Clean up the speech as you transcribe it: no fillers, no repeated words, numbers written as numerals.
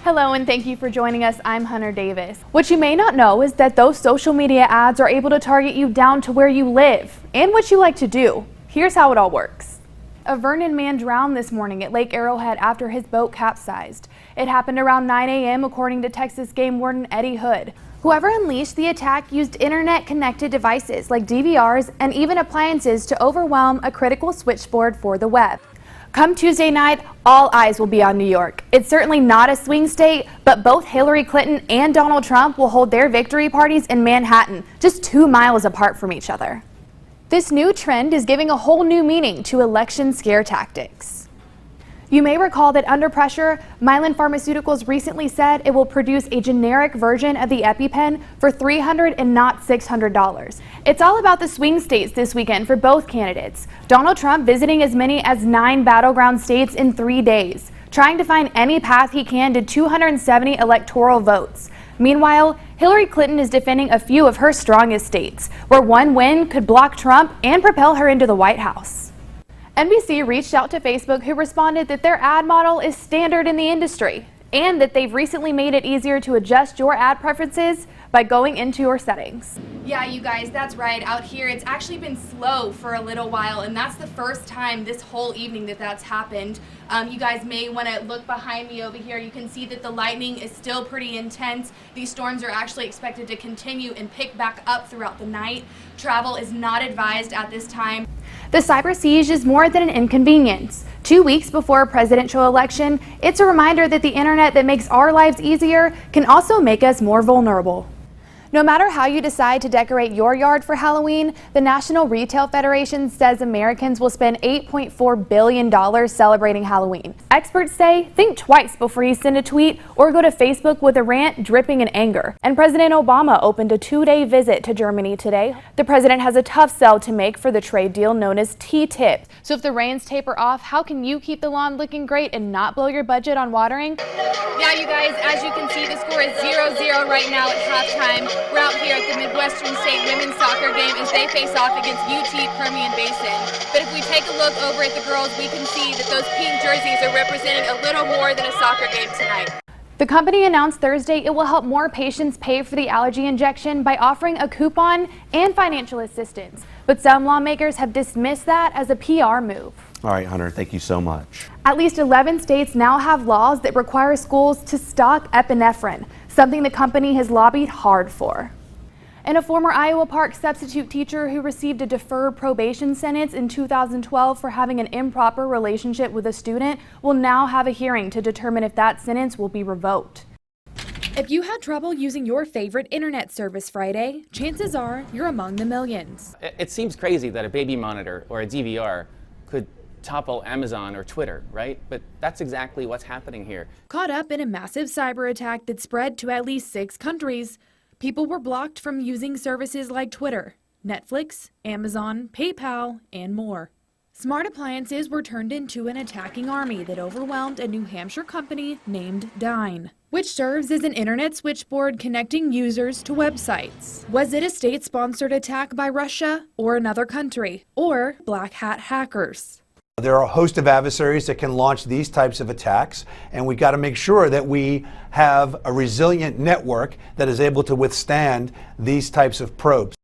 Hello and thank you for joining us. I'm Hunter Davis. What you may not know is that those social media ads are able to target you down to where you live and what you like to do. Here's how it all works. A Vernon man drowned this morning at Lake Arrowhead after his boat capsized. It happened around 9 a.m. according to Texas Game Warden Eddie Hood. Whoever unleashed the attack used internet-connected devices like DVRs and even appliances to overwhelm a critical switchboard for the web. Come Tuesday night, all eyes will be on New York. It's certainly not a swing state, but both Hillary Clinton and Donald Trump will hold their victory parties in Manhattan, just 2 miles apart from each other. This new trend is giving a whole new meaning to election scare tactics. You may recall that under pressure, Mylan Pharmaceuticals recently said it will produce a generic version of the EpiPen for $300 and not $600. It's all about the swing states this weekend for both candidates. Donald Trump visiting as many as 9 battleground states in 3 days, trying to find any path he can to 270 electoral votes. Meanwhile, Hillary Clinton is defending a few of her strongest states, where one win could block Trump and propel her into the White House. NBC reached out to Facebook, who responded that their ad model is standard in the industry and that they've recently made it easier to adjust your ad preferences by going into your settings. Yeah, you guys, that's right. Out here, it's actually been slow for a little while, and that's the first time this whole evening that that's happened. You guys may want to look behind me over here. You can see that the lightning is still pretty intense. These storms are actually expected to continue and pick back up throughout the night. Travel is not advised at this time. The cyber siege is more than an inconvenience. 2 weeks before a presidential election, it's a reminder that the internet that makes our lives easier can also make us more vulnerable. No matter how you decide to decorate your yard for Halloween, the National Retail Federation says Americans will spend $8.4 billion celebrating Halloween. Experts say think twice before you send a tweet or go to Facebook with a rant dripping in anger. And President Obama opened a 2-day visit to Germany today. The president has a tough sell to make for the trade deal known as TTIP. So if the rains taper off, how can you keep the lawn looking great and not blow your budget on watering? Yeah, you guys, as you can see, the score is 0-0 right now at halftime. We're out here at the Midwestern State women's soccer game as they face off against UT Permian Basin. But if we take a look over at the girls, we can see that those pink jerseys are representing a little more than a soccer game tonight. The company announced Thursday it will help more patients pay for the allergy injection by offering a coupon and financial assistance. But some lawmakers have dismissed that as a PR move. All right, Hunter, thank you so much. At least 11 states now have laws that require schools to stock epinephrine, something the company has lobbied hard for. And a former Iowa Park substitute teacher who received a deferred probation sentence in 2012 for having an improper relationship with a student will now have a hearing to determine if that sentence will be revoked. If you had trouble using your favorite internet service Friday, chances are you're among the millions. It seems crazy that a baby monitor or a DVR could topple Amazon or Twitter, right? But that's exactly what's happening here. Caught up in a massive cyber attack that spread to at least 6 countries, people were blocked from using services like Twitter, Netflix, Amazon, PayPal, and more. Smart appliances were turned into an attacking army that overwhelmed a New Hampshire company named Dyn, which serves as an internet switchboard connecting users to websites. Was it a state-sponsored attack by Russia or another country, or black hat hackers? There are a host of adversaries that can launch these types of attacks, and we got to make sure that we have a resilient network that is able to withstand these types of probes.